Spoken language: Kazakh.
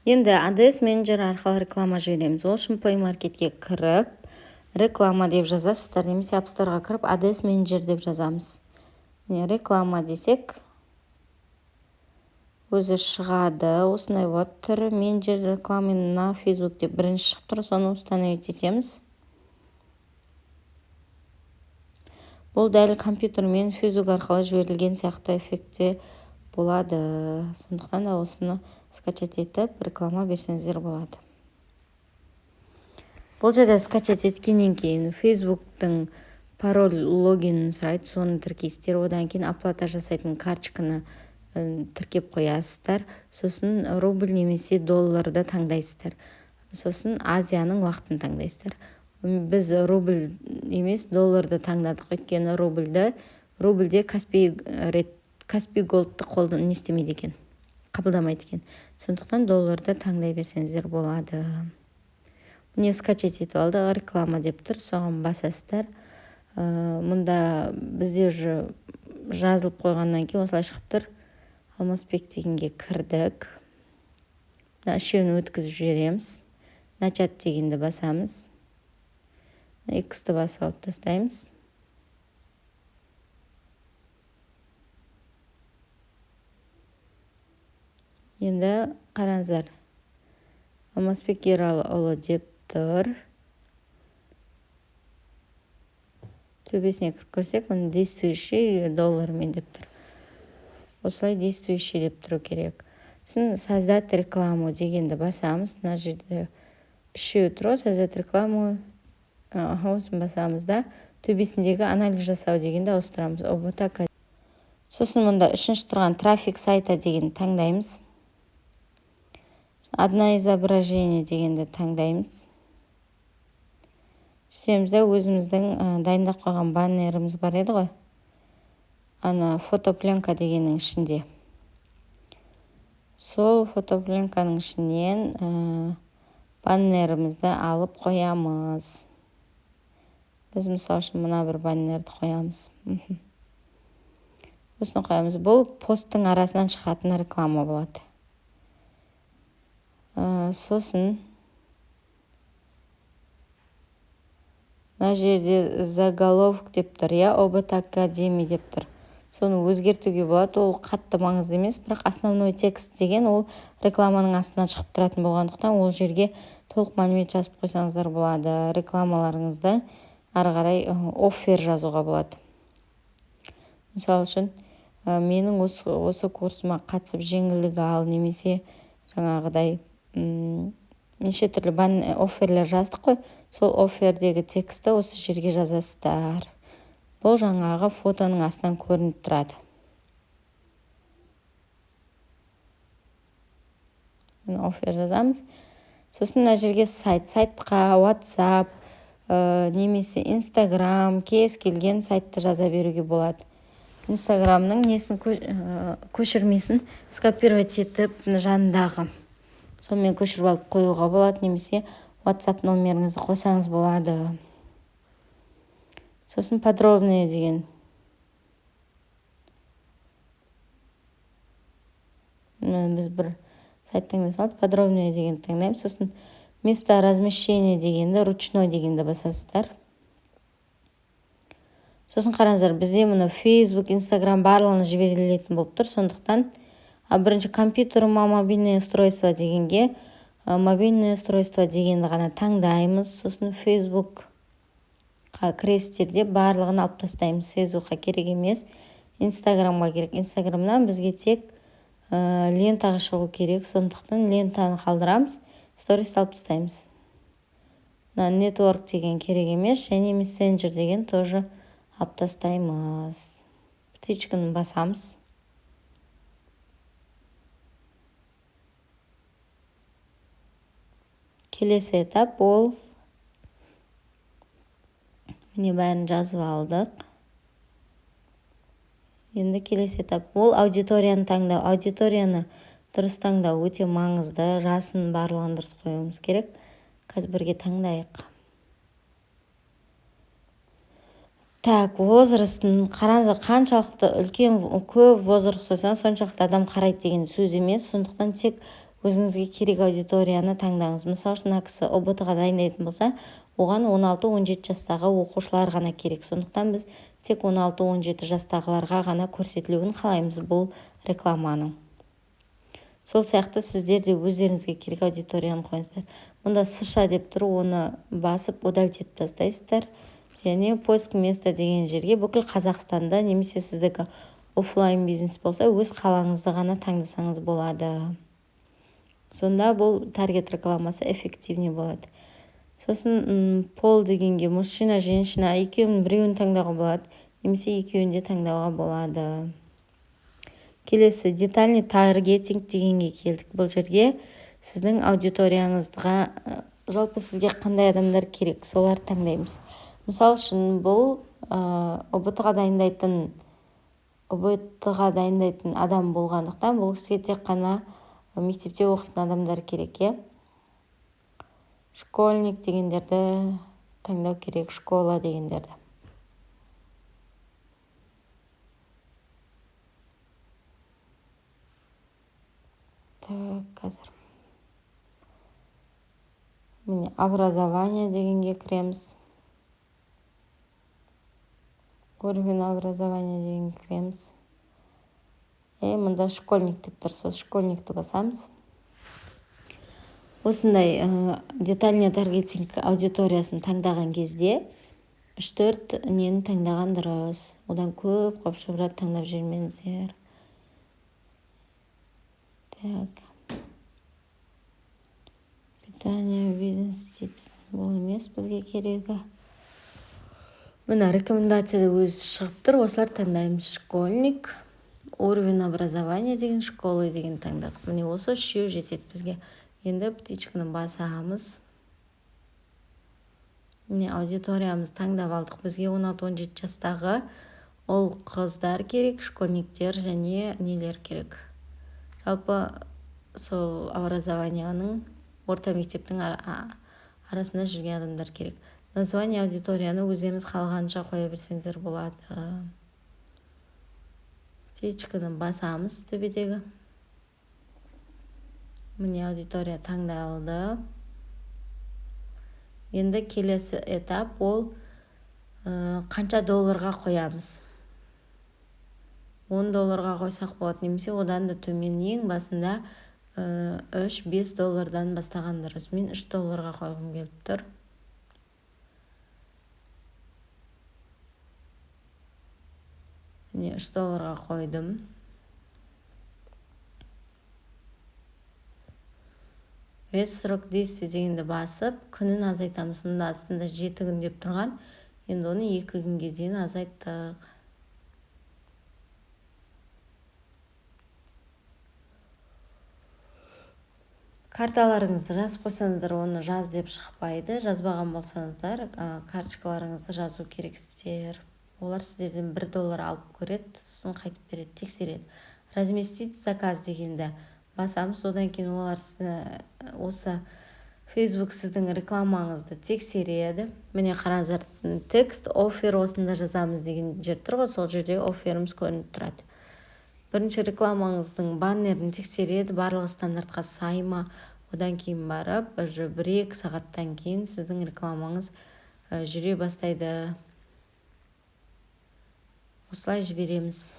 Енді ADS менеджер арқылы реклама жібереміз. Ол үшін Play Marketке кіріп, реклама деп жазасыздар, немесе App Storeға кіріп, ADS менеджер деп жазамыз. Реклама десек, өзі шығады. Осындай вот түрі менеджер рекламы на Facebook деп бірінші шығып тұр, соны установить етеміз. Бұл дәл компьютермен Facebook арқылы жіберілген сияқты эффектте болады. Сондықтан да осыны скачать етіп, реклама берсеңіздер болады. Бұл жерде скачать еткеннен кейін Facebooktың пароль логинін сұрайды, соны тіркейсіздер. Одан кейін оплата жасайтын карточканы тіркеп қоясыздар. Сосын рубль немесе долларды таңдайсыздар. Сосын Азияның уақытын таңдайсыздар. Біз рубль емес долларды таңдадық, өйткені рубльде Каспий голдты қолдан не істемейді екен, қабылдамайды екен. Сондықтан долларды таңдай берсеңіздер болады. Міне скачать етіп алды, реклама деп тұр, соған басасыздар. Мұнда бізде жазылып қойғаннан кейін осылай шығып тұр. Алмасбек дегенге кірдік. Үшеуін өткізіп жібереміз. Начать дегенді басамыз. X-ті басып алып тастаймыз. Енді қараңыздар. Алмасбек Ералыұлы деп тұр. Төбесіне кіріп көрсек, мұны действующий доллармен деп тұр. Осылай действующий деп тұру керек. Создать рекламу дегенді басамыз. Мына жерде үшеу тұр, создать рекламу. Осын басамыз да. Төбесіндегі анализ жасау дегенді ауыстырамыз. Сосын мұнда үшінші тұрған трафик сайта дегенді таңдаймыз. Одно изображение дегенді таңдаймыз. Үстемізде өзіміздің дайындап қойған баннеріміз бар еді ғой. Ана фотопленка дегеннің ішінде. Сол фотопленканың ішінен баннерімізді алып қоямыз. Біз мысал үшін мұна бір баннерді қоямыз. Осыны қоямыз. Бұл посттың арасынан шығатын реклама болады. Сосын мына жерде заголовок деп тұр, ОБТ Академия деп тұр. Соны өзгертуге болады. Ол қатты маңызды емес, бірақ основной текст деген ол рекламаның астынан шығып тұратын болғандықтан ол жерге толық мәлімет жазып қойсаңыздар болады. Рекламаларыңызды ары қарай оффер жазуға болады. Мысалы үшін, менің осы курсыма қатысып жеңілдік ал, немесе жаңағыдай неше түрлі офферлер жаздық қой, сол оффердегі тексті осы жерге жазасыздар. Бұл жаңағы фотоның астынан көрініп тұрады. Оффер жазамыз. Сосын мына жерге сайтқа, WhatsApp, немесе Instagram, кез келген сайтты жаза беруге болады. Instagramның несін көшірмесін скопировать етіп жанындағы. Сонымен көшіріп алып қоюға болады, немесе WhatsApp номеріңізді қойсаңыз болады. Сосын подробный деген. Біз бір сайт таңдасақ, подробный деген таңдаймыз. Сосын место размещения дегенді, ручной дегенді басасыздар. Сосын қараңыздар, бізде мұны Facebook, Instagram барлығына жіберілетін болып тұр. Сондықтан бірінші компьютеріма мобильное устройство дегенге мобильное устройство дегенді ғана таңдаймыз. Сосын Facebookқа кіресіздерде барлығын алып тастаймыз. Facebookқа керек емес, Instagramға керек. Instagramнан бізге тек лентаға шығу керек. Сондықтан лентаны қалдырамыз, сторис алып тастаймыз. Network деген керек емес, және мессенджер деген тоже алып тастаймыз. Птичканы басамыз. Келесі этап ол. Міне бәрін жазып алдық. Енді келесі этап ол аудиторияны таңдау. Аудиторияны дұрыс таңдау өте маңызды. Жасын барлығын дұрыс қоюымыз керек. Қазір бірге таңдайық. Возрастын қараңыздар, қаншалықты үлкен, көп возраст қойсаңыз, соншалықты адам қарайды деген сөз емес. Сондықтан тек өзіңізге керек аудиторияны таңдаңыз. Мысалы үшін мына кісі ұбт-ға дайындайтын болса, оған 16-17 жастағы оқушылар ғана керек. Сондықтан біз тек 16-17 жастағыларға ғана көрсетілуін қалаймыз бұл рекламаның. Сол сияқты сіздер де өздеріңізге керек аудиторияны қойыңыздар. Мұнда США деп тұр, оны басып удалить етіп тастайсыздар. Және поиск места деген жерге бүкіл Қазақстанда немесе сіздікі офлайн бизнес болса, өз қалаңызды ғана таңдасаңыз болады. Сонда бұл таргет рекламасы эффективнее болады. Сосын пол дегенге мужчина, женщина екеуінің біреуін таңдауға болады, немесе екеуін де таңдауға болады. Келесі детальный таргетинг дегенге келдік. Бұл жерге сіздің аудиторияңызға жалпы сізге қандай адамдар керек, солар таңдаймыз. Мысал үшін бұл ұбт-ға дайындайтын адам болғандықтан бұл кісіге тек қана мектепте оқитын адамдар керек, школьник дегендерді таңдау керек, школа дегендерді. Қазір міне образование дегенге кіреміз. Уровень образования дегенге кіреміз. Мұнда школьник деп тұр, сол школьникті басамыз. Осындай детальный таргетинг аудиториясын таңдаған кезде 3-4 нені таңдаған дұрыс. Одан көп қопшыбырат таңдап жүрмеңіздер. Питание, бизнес дейді. Бұл емес бізге керегі. Мына рекомендацияда өзі шығып тұр, осылар таңдаймыз. Школьник, уровень образования деген, школы деген таңдадық. Міне осы 3 жетеді бізге. Енді птичканы басамыз. Міне аудиториямыз таңдап алдық. Бізге 16-17 жастағы ол қыздар керек, школьниктер және нелер керек. Жалпы сол образованияның орта мектептің арасында жүрген адамдар керек. Название аудиторияны өздеріңіз қалғанша қоя берсеңіздер болады. Птичканы басамыз төбедегі. Міне аудитория таңдалды. Енді келесі этап ол қанша долларға қоямыз. $10 қойсақ болады, немесе одан да төмен, ең басында 3-5 доллардан бастаған дұрыс. Мен $3 қойғым келіп тұр. Міне $3 қойдым. Вес срок действия дегенді басып, күнін азайтамыз. Мұнда астында 7 күн деп тұрған. Енді оны 2 күнге дейін азайттық. Карталарыңызды жазып қойсаңыздар, оны жаз деп шықпайды. Жазбаған болсаңыздар, карточкаларыңызды жазу керексіздер. Олар сіздерден $1 алып көреді, сосын қайтып береді, тексереді. Разместить заказ дегенді басамыз, одан кейін олар осы Facebook сіздің рекламаңызды тексереді. Міне қараңыздар, текст, оффер осында жазамыз деген жер тұр ғой, сол жерде офферіміз көрініп тұрады. Бірінші рекламаңыздың баннерін тексереді, барлығы стандартқа сай ма. Одан кейін барып, 1-2 сағаттан кейін сіздің рекламаңыз жүре бастайды. Осылай жібереміз.